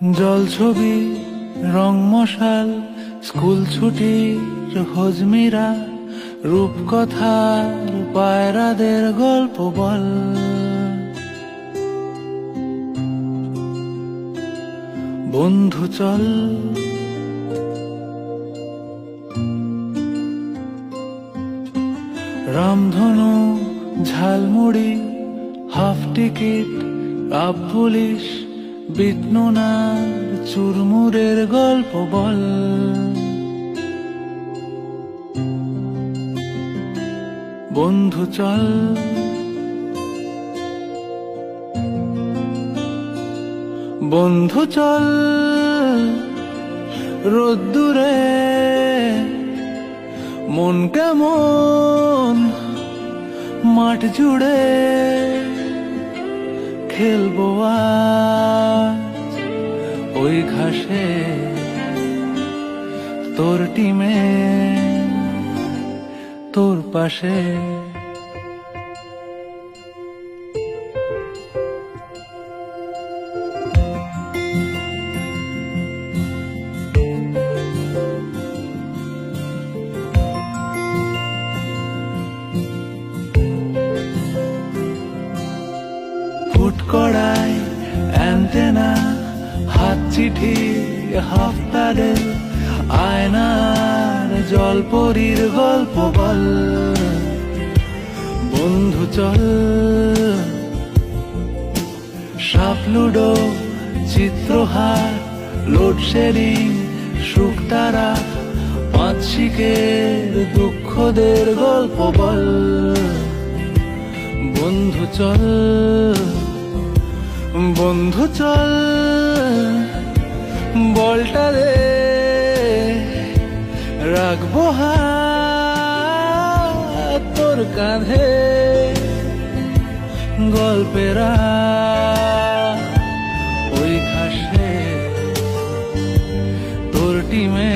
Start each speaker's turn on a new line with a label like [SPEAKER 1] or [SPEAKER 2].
[SPEAKER 1] জল ছবি রং মশাল স্কুল ছুটির হজমিরা রূপকথার পায়রাদের গল্প বল। বন্ধু চল রামধনু ঝালমুড়ি হাফ টিকিট আপ পুলিশ বিটনুনার চুরমুরের গল্প বল। বন্ধু চল বন্ধু চল রোদ্দুরে মন কেমন মাঠ জুড়ে খেলবো আজ ওই ঘাসে তোর টিমে তোর পাশে। ফুটকড়াই অ্যান্টেনা হাত চিঠি হাফ প্যাডেল আয়নার জলপরীর গল্প বল। বন্ধু চল সাপ লুডো চিত্রহার লোডশেডিং শুকতারা পাঁচ শিকের দুঃখদের গল্প বল। বন্ধু চল বন্ধু চল বলটা দে রাখবো হাত তোর কাঁধে গল্পেরা ওই ঘাসে তোর টিমে